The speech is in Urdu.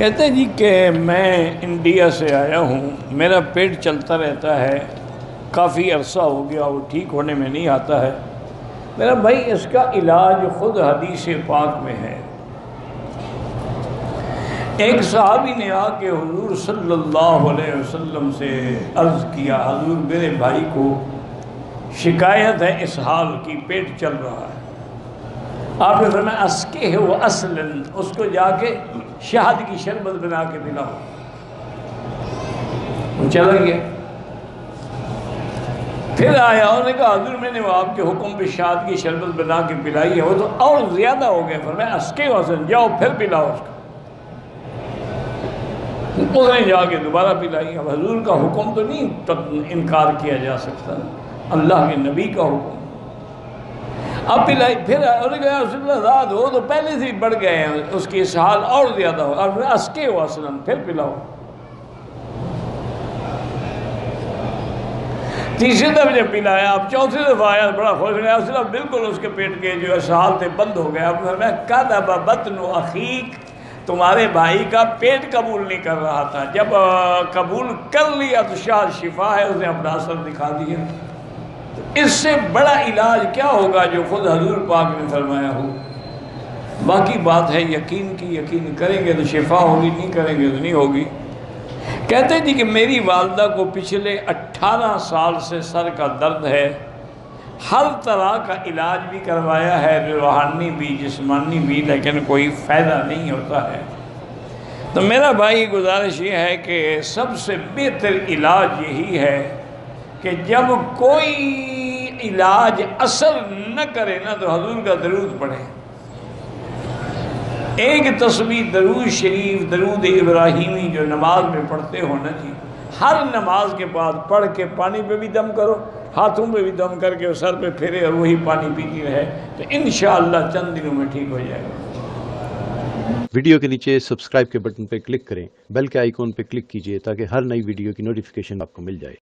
کہتے ہیں جی کہ میں انڈیا سے آیا ہوں، میرا پیٹ چلتا رہتا ہے، کافی عرصہ ہو گیا، وہ ٹھیک ہونے میں نہیں آتا ہے۔ میرا بھائی اس کا علاج خود حدیث پاک میں ہے۔ ایک صحابی نے آ کے حضور صلی اللہ علیہ وسلم سے عرض کیا، حضور میرے بھائی کو شکایت ہے اسہال کی، پیٹ چل رہا ہے۔ آپ نے فرمایا اسقہ و اصلاً، اس کو جا کے شہد کی شربت بنا کے پلاؤ۔ وہ چلا گیا، پھر آیا، انہوں نے کہا حضور میں نے وہ آپ کے حکم پہ شہد کی شربت بنا کے پلائی ہے، وہ تو اور زیادہ ہو گیا۔ فرمایا اسقہ و اصلاً، جاؤ پھر پلاؤ اس کو۔ اس نے جا کے دوبارہ پلائی۔ اب حضور کا حکم تو نہیں انکار کیا جا سکتا، اللہ کے نبی کا حکم۔ اب پلائی، پھر انہوں نے کہا رسول اللہ ذات ہو تو پہلے سے ہی بڑھ گئے ہیں، اس کی اسہال اور زیادہ ہو، اور اسقہ و اصلاً، پھر پلاؤ۔ تیسری دفعہ جب پلایا، اب چوتھی دفعہ آیا، بڑا خوش ہو گیا، رسول اللہ بالکل اس کے پیٹ کے جو اسہال تھے بند ہو گیا۔ اب میں کذب بطن اخیک، تمہارے بھائی کا پیٹ قبول نہیں کر رہا تھا، جب قبول کر لیا تو شاید شفا ہے، اس نے اپنا اثر دکھا دیا۔ اس سے بڑا علاج کیا ہوگا جو خود حضور پاک نے فرمایا ہو؟ باقی بات ہے یقین کی، یقین کریں گے تو شفا ہوگی، نہیں کریں گے تو نہیں ہوگی۔ کہتے جی کہ میری والدہ کو پچھلے 18 سال سے سر کا درد ہے، ہر طرح کا علاج بھی کروایا ہے، روحانی بھی جسمانی بھی، لیکن کوئی فائدہ نہیں ہوتا ہے۔ تو میرا بھائی گزارش یہ ہے کہ سب سے بہتر علاج یہی ہے کہ جب کوئی علاج اثر نہ کرے نا تو حضور کا درود پڑھے۔ ایک تسبیح درود شریف، درود ابراہیمی جو نماز میں پڑھتے ہو نا جی، ہر نماز کے بعد پڑھ کے پانی پہ بھی دم کرو، ہاتھوں پہ بھی دم کر کے سر پہ پھیرے اور وہی پانی پیتی رہے تو انشاءاللہ چند دنوں میں ٹھیک ہو جائے گا۔ ویڈیو کے نیچے سبسکرائب کے بٹن پہ کلک کریں، بیل کے آئیکن پہ کلک کیجئے تاکہ ہر نئی ویڈیو کی نوٹیفیکیشن آپ کو مل جائے۔